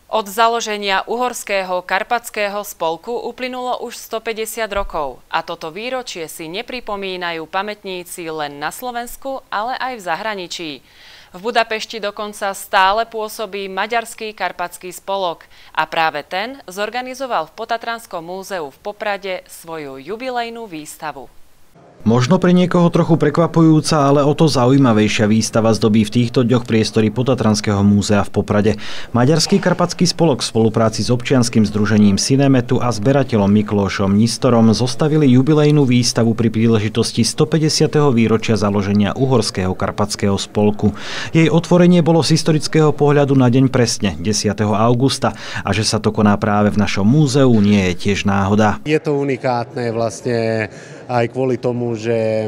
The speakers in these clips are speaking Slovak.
Od založenia Uhorského karpatského spolku uplynulo už 150 rokov a toto výročie si nepripomínajú pamätníci len na Slovensku, ale aj v zahraničí. V Budapešti dokonca stále pôsobí Maďarský karpatský spolok a práve ten zorganizoval v Potatranskom múzeu v Poprade svoju jubilejnú výstavu. Možno pre niekoho trochu prekvapujúca, ale o to zaujímavejšia výstava zdobí v týchto dňoch priestory Potatranského múzea v Poprade. Maďarský karpatský spolok v spolupráci s občianskym združením Synemetu a zberateľom Miklóšom Nistorom zostavili jubilejnú výstavu pri príležitosti 150. výročia založenia Uhorského karpatského spolku. Jej otvorenie bolo z historického pohľadu na deň presne 10. augusta a že sa to koná práve v našom múzeu, nie je tiež náhoda. Je to unikátne vlastne aj kvôli tomu, že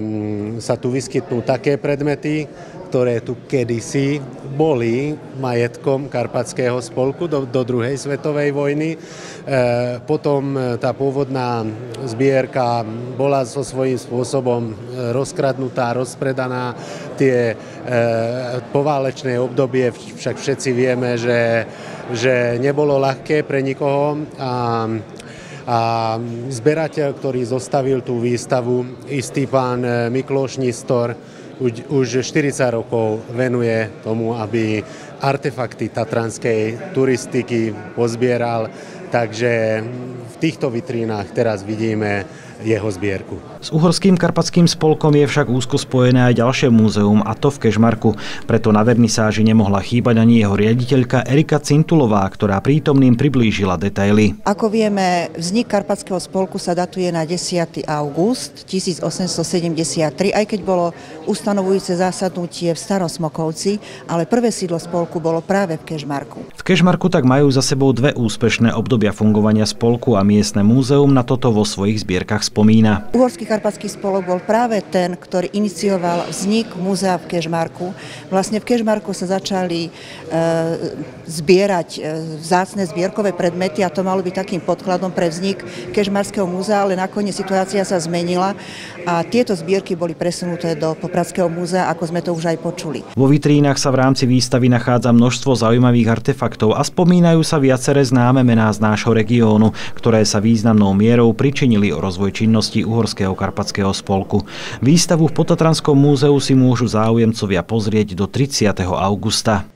sa tu vyskytnú také predmety, ktoré tu kedysi boli majetkom Karpatského spolku do druhej svetovej vojny. Potom tá pôvodná zbierka bola so svojím spôsobom rozkradnutá, rozpredaná. Tie poválečné obdobie však všetci vieme, že nebolo ľahké pre nikoho a zberateľ, ktorý zostavil tú výstavu, istý pán Miklóš Nistor, už 40 rokov venuje tomu, aby artefakty tatranskej turistiky pozbieral. Takže v týchto vitrínach teraz vidíme jeho zbierku. S Uhorským karpatským spolkom je však úzko spojené aj ďalšie múzeum, a to v Kežmarku. Preto na vernisáži nemohla chýbať ani jeho riaditeľka Erika Cintulová, ktorá prítomným priblížila detaily. Ako vieme, vznik Karpatského spolku sa datuje na 10. august 1873, aj keď bolo ustanovujúce zasadnutie v Starom Smokovci, ale prvé sídlo spolku bolo práve v Kežmarku. V Kežmarku tak majú za sebou dve úspešné obdobia fungovania spolku a miestne múzeum na toto vo svojich zbierkach spomína. Uhorský karpatský spolok bol práve ten, ktorý inicioval vznik múzea v Kežmarku. Vlastne v Kežmarku sa začali zbierať vzácne zbierkové predmety a to malo byť takým podkladom pre vznik Kežmarského múzea, ale nakoniec situácia sa zmenila a tieto zbierky boli presunuté do Popradského múzea, ako sme to už aj počuli. Vo vitrínach sa v rámci výstavy nachádza množstvo zaujímavých artefaktov a spomínajú sa viaceré známe mená z nášho regiónu, ktoré sa významnou mierou pričinili o rozvoj činnosti Uhorského karpatského spolku. Výstavu v Potatranskom múzeu si môžu záujemcovia pozrieť do 30. augusta.